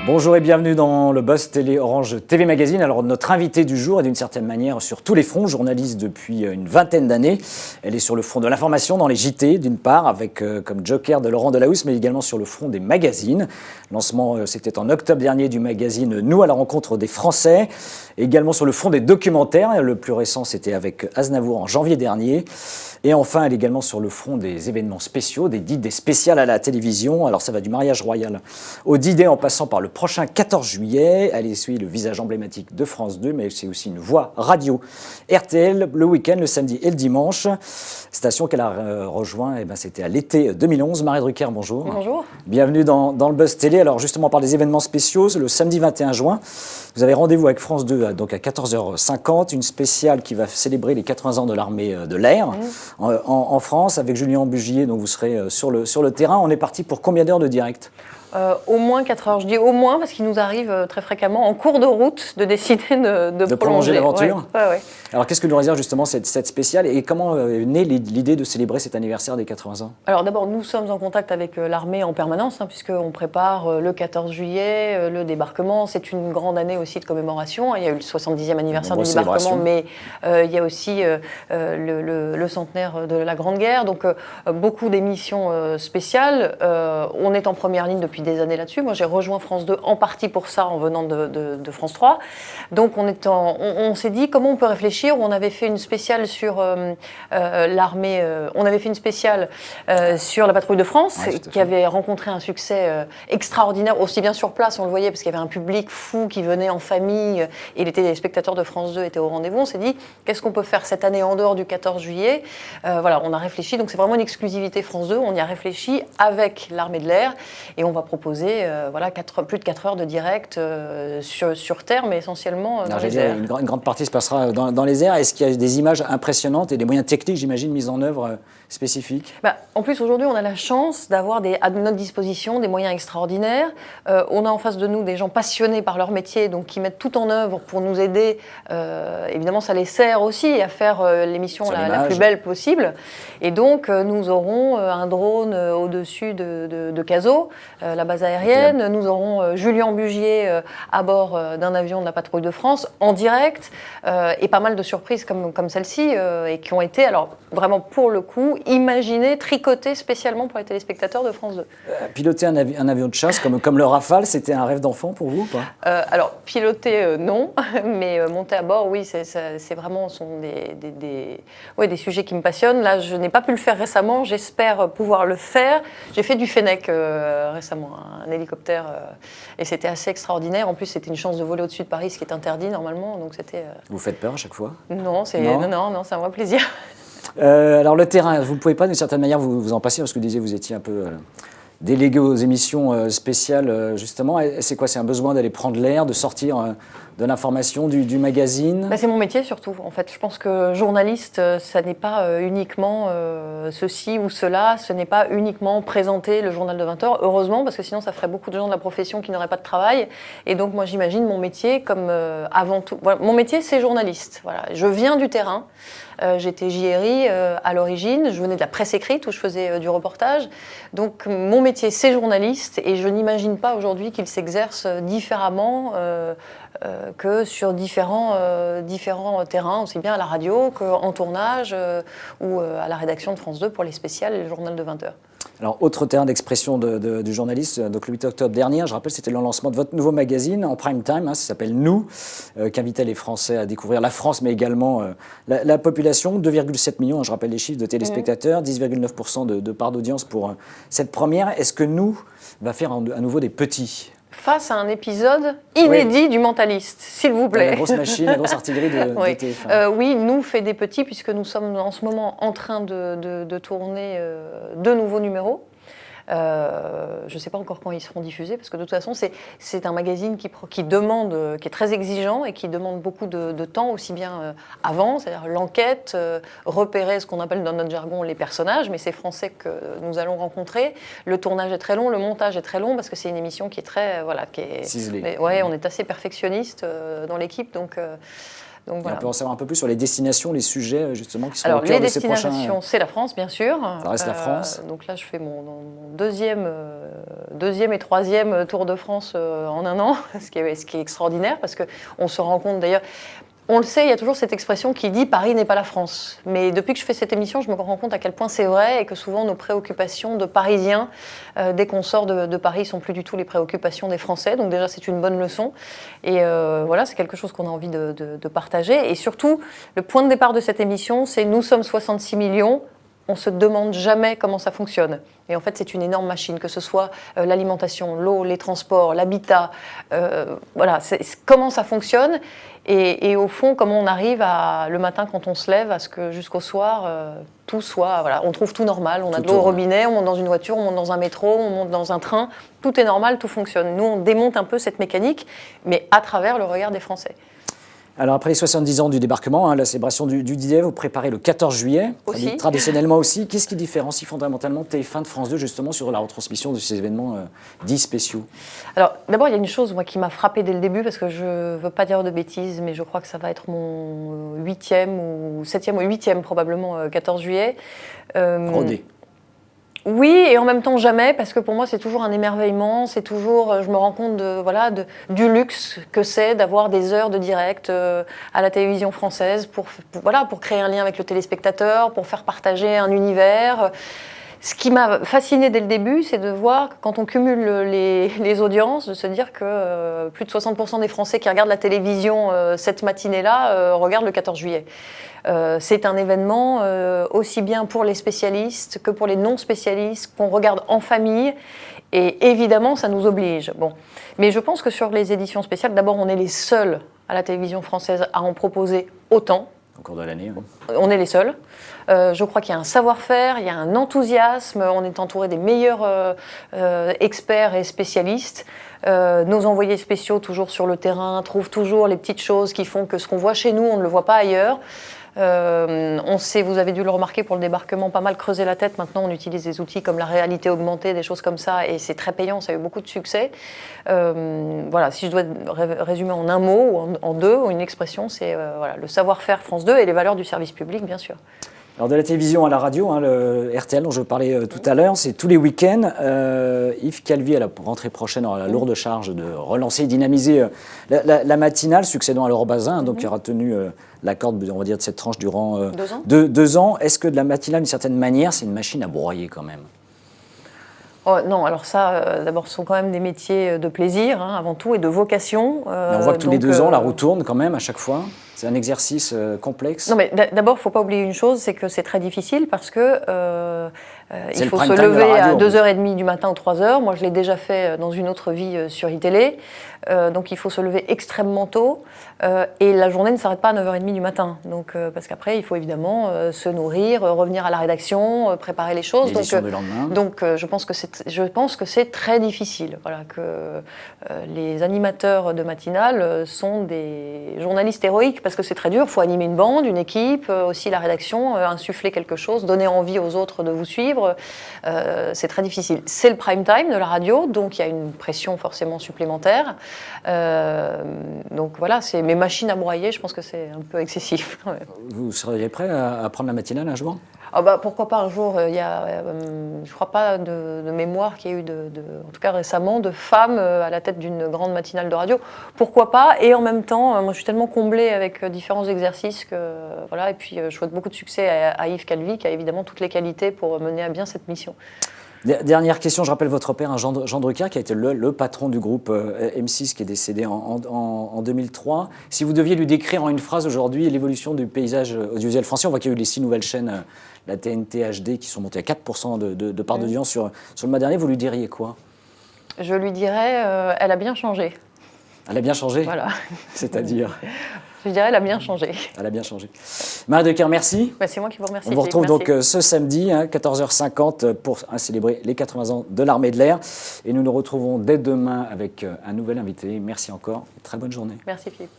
Bonjour et bienvenue dans le Buzz Télé Orange TV Magazine. Alors notre invitée du jour est d'une certaine manière sur tous les fronts, journaliste depuis une vingtaine d'années. Elle est sur le front de l'information dans les JT d'une part, avec comme joker de Laurent Delahousse, mais également sur le front des magazines. Le lancement c'était en octobre dernier du magazine Nous à la rencontre des Français. Également sur le front des documentaires, le plus récent c'était avec Aznavour en janvier dernier. Et enfin, elle est également sur le front des événements spéciaux, des D-Day spéciales à la télévision. Alors ça va du mariage royal au D-Day en passant par le prochain 14 juillet. Elle essuie le visage emblématique de France 2, mais c'est aussi une voix radio RTL le week-end, le samedi et le dimanche. Station qu'elle a rejoint, c'était à l'été 2011. Marie Drucker, bonjour. Bonjour. Bienvenue dans le Buzz Télé. Alors justement, on parle des événements spéciaux. Le samedi 21 juin, vous avez rendez-vous avec France 2 donc à 14h50, une spéciale qui va célébrer les 80 ans de l'armée de l'air en France, avec Julien Bugier, donc vous serez sur le terrain. On est parti pour combien d'heures de direct ? Au moins 4 heures. Je dis au moins parce qu'il nous arrive très fréquemment en cours de route de décider de prolonger l'aventure. Ouais. Alors qu'est-ce que nous réserve justement cette spéciale et comment est née l'idée de célébrer cet anniversaire des 80 ans ? Alors d'abord, nous sommes en contact avec l'armée en permanence, puisqu'on prépare le 14 juillet, le débarquement. C'est une grande année aussi de commémoration. Il y a eu le 70e anniversaire du débarquement, mais il y a aussi le centenaire de la Grande Guerre. Donc beaucoup d'émissions spéciales. On est en première ligne depuis des années là-dessus. Moi, j'ai rejoint France 2 en partie pour ça, en venant de France 3. Donc, on s'est dit comment on peut réfléchir. On avait fait une spéciale sur l'armée. On avait fait une spéciale sur la patrouille de France, qui avait rencontré un succès extraordinaire, aussi bien sur place, on le voyait, parce qu'il y avait un public fou qui venait en famille, et les spectateurs de France 2 étaient au rendez-vous. On s'est dit, qu'est-ce qu'on peut faire cette année en dehors du 14 juillet ? Voilà, on a réfléchi. Donc, c'est vraiment une exclusivité France 2. On y a réfléchi avec l'armée de l'air, et on va proposer plus de 4 heures de direct sur Terre, mais essentiellement dans les airs. Une grande partie se passera dans les airs. Est-ce qu'il y a des images impressionnantes et des moyens techniques, j'imagine, mis en œuvre spécifiques ? En plus, aujourd'hui, on a la chance d'avoir à notre disposition des moyens extraordinaires. On a en face de nous des gens passionnés par leur métier, donc qui mettent tout en œuvre pour nous aider. Évidemment, ça les sert aussi à faire l'émission la plus belle possible. Et donc, nous aurons un drone au-dessus de Cazaux, la base aérienne. Nous aurons Julien Bugier à bord d'un avion de la patrouille de France en direct, et pas mal de surprises comme celle-ci, et qui ont été, alors vraiment pour le coup, imaginées, tricotées spécialement pour les téléspectateurs de France 2. Piloter un avion de chasse comme le Rafale, c'était un rêve d'enfant pour vous ou pas ? Alors, piloter, non, mais monter à bord, oui, c'est vraiment sont des sujets qui me passionnent. Là, je n'ai pas pu le faire récemment, j'espère pouvoir le faire. J'ai fait du Fennec récemment, un hélicoptère, et c'était assez extraordinaire. En plus, c'était une chance de voler au-dessus de Paris, ce qui est interdit normalement, donc c'était... Vous faites peur à chaque fois ? Non, c'est un vrai plaisir. Alors le terrain, vous ne pouvez pas d'une certaine manière vous en passer, parce que vous disiez que vous étiez un peu délégué aux émissions spéciales justement. C'est quoi ? C'est un besoin d'aller prendre l'air, de sortir de l'information, du magazine ? C'est mon métier surtout, en fait. Je pense que journaliste, ça n'est pas uniquement ceci ou cela, ce n'est pas uniquement présenter le journal de 20h, heureusement, parce que sinon ça ferait beaucoup de gens de la profession qui n'auraient pas de travail. Et donc moi j'imagine mon métier comme avant tout... Voilà, mon métier c'est journaliste. Voilà. Je viens du terrain. J'étais JRI à l'origine, je venais de la presse écrite où je faisais du reportage. Donc mon métier c'est journaliste, et je n'imagine pas aujourd'hui qu'il s'exerce différemment que sur différents terrains, aussi bien à la radio qu'en tournage ou à la rédaction de France 2 pour les spéciales et le journal de 20h. Alors, autre terrain d'expression du journaliste, donc le 8 octobre dernier, je rappelle, c'était le lancement de votre nouveau magazine en prime time, ça s'appelle Nous, qui invitait les Français à découvrir la France, mais également la population, 2,7 millions, je rappelle les chiffres de téléspectateurs, 10,9% de part d'audience pour cette première. Est-ce que Nous va faire à nouveau des petits ? Face à un épisode inédit du Mentaliste, s'il vous plaît. La grosse machine, la grosse artillerie de TF1. Oui, Nous fait des petits, puisque nous sommes en ce moment en train de tourner 2 nouveaux numéros. Je ne sais pas encore quand ils seront diffusés, parce que de toute façon, c'est un magazine qui demande, qui est très exigeant et qui demande beaucoup de temps, aussi bien avant, c'est-à-dire l'enquête, repérer ce qu'on appelle dans notre jargon les personnages, mais c'est Français que nous allons rencontrer. Le tournage est très long, le montage est très long, parce que c'est une émission qui est très... ciselée. Ouais, on est assez perfectionniste dans l'équipe, donc... Donc, voilà. On peut en savoir un peu plus sur les destinations, les sujets justement qui seront au Alors, cœur les de ces prochains... destinations, c'est la France, bien sûr. Ça reste la France. Donc là, je fais mon deuxième et troisième Tour de France en un an, ce qui est extraordinaire, parce qu'on se rend compte d'ailleurs... On le sait, il y a toujours cette expression qui dit « Paris n'est pas la France ». Mais depuis que je fais cette émission, je me rends compte à quel point c'est vrai et que souvent nos préoccupations de Parisiens, dès qu'on sort de Paris, ne sont plus du tout les préoccupations des Français. Donc déjà, c'est une bonne leçon. Et voilà, c'est quelque chose qu'on a envie de partager. Et surtout, le point de départ de cette émission, c'est « Nous sommes 66 millions ». On ne se demande jamais comment ça fonctionne. Et en fait, c'est une énorme machine, que ce soit l'alimentation, l'eau, les transports, l'habitat. Voilà, comment ça fonctionne. Et au fond, comment on arrive le matin quand on se lève, à ce que jusqu'au soir, tout soit... Voilà, on trouve tout normal. On a de l'eau au robinet, on monte dans une voiture, on monte dans un métro, on monte dans un train. Tout est normal, tout fonctionne. Nous, on démonte un peu cette mécanique, mais à travers le regard des Français. Alors après les 70 ans du débarquement, la célébration du D-Day, vous préparez le 14 juillet, traditionnellement aussi. Qu'est-ce qui différencie fondamentalement TF1 de France 2 justement sur la retransmission de ces événements dits spéciaux? Alors d'abord, il y a une chose moi, qui m'a frappée dès le début, parce que je ne veux pas dire de bêtises, mais je crois que ça va être mon 8e ou 7e ou 8e probablement 14 juillet. Rodé. Oui, et en même temps jamais, parce que pour moi c'est toujours un émerveillement, c'est toujours, je me rends compte du luxe que c'est d'avoir des heures de direct à la télévision française pour créer un lien avec le téléspectateur, pour faire partager un univers. Ce qui m'a fascinée dès le début, c'est de voir que quand on cumule les audiences, de se dire que plus de 60% des Français qui regardent la télévision cette matinée-là regardent le 14 juillet. C'est un événement aussi bien pour les spécialistes que pour les non-spécialistes, qu'on regarde en famille. Et évidemment, ça nous oblige. Bon. Mais je pense que sur les éditions spéciales, d'abord, on est les seuls à la télévision française à en proposer autant. Au cours de l'année, oui. On est les seuls. Je crois qu'il y a un savoir-faire, il y a un enthousiasme, on est entouré des meilleurs experts et spécialistes. Nos envoyés spéciaux, toujours sur le terrain, trouvent toujours les petites choses qui font que ce qu'on voit chez nous, on ne le voit pas ailleurs. On sait, vous avez dû le remarquer pour le débarquement, pas mal creuser la tête. Maintenant, on utilise des outils comme la réalité augmentée, des choses comme ça, et c'est très payant, ça a eu beaucoup de succès. Voilà, si je dois résumer en un mot, ou en deux, ou une expression, c'est le savoir-faire France 2 et les valeurs du service public, bien sûr. Alors de la télévision à la radio, le RTL dont je parlais tout à l'heure, c'est tous les week-ends. Yves Calvi, à la rentrée prochaine, aura la lourde charge de relancer et dynamiser la matinale, succédant à Laurent Bazin, donc qui aura tenu la corde, on va dire, de cette tranche durant 2 ans. Est-ce que de la matinale, d'une certaine manière, c'est une machine à broyer quand même? Oh, non, alors ça, d'abord, ce sont quand même des métiers de plaisir, avant tout, et de vocation. On voit que tous les 2 ans, la roue tourne quand même, à chaque fois. C'est un exercice complexe. Non, mais d'abord, il ne faut pas oublier une chose, c'est que c'est très difficile parce que il faut se lever à 2h30 du matin ou 3h. Moi, je l'ai déjà fait dans une autre vie sur iTélé. Donc, il faut se lever extrêmement tôt. Et la journée ne s'arrête pas à 9h30 du matin. Donc, parce qu'après, il faut évidemment se nourrir, revenir à la rédaction, préparer les choses. Donc, je pense que c'est très difficile. Voilà, que les animateurs de matinale sont des journalistes héroïques parce que c'est très dur. Il faut animer une bande, une équipe, aussi la rédaction, insuffler quelque chose, donner envie aux autres de vous suivre. C'est très difficile. C'est le prime time de la radio, donc il y a une pression forcément supplémentaire. Donc voilà, c'est mes machines à broyer, je pense que c'est un peu excessif. Ouais. Vous seriez prêt à prendre la matinale un jour? Pourquoi pas un jour, il y a, je ne crois pas de mémoire qu'il y ait eu, en tout cas récemment, de femmes à la tête d'une grande matinale de radio. Pourquoi pas? Et en même temps, moi je suis tellement comblée avec différents exercices que voilà. Et puis je souhaite beaucoup de succès à Yves Calvi, qui a évidemment toutes les qualités pour mener à bien cette mission. Dernière question, je rappelle votre père, Jean Drucker, qui a été le patron du groupe M6, qui est décédé en 2003. Si vous deviez lui décrire en une phrase aujourd'hui l'évolution du paysage audiovisuel français, on voit qu'il y a eu les 6 nouvelles chaînes, la TNT HD, qui sont montées à 4% de part d'audience sur le mois dernier. Vous lui diriez quoi? Je lui dirais, elle a bien changé. Elle a bien changé? Voilà. C'est-à-dire? Je dirais, elle a bien changé. Elle a bien changé. Marie Decker, merci. C'est moi qui vous remercie. On vous retrouve donc ce samedi, 14h50, pour célébrer les 80 ans de l'Armée de l'Air. Et nous nous retrouvons dès demain avec un nouvel invité. Merci encore. Très bonne journée. Merci Philippe.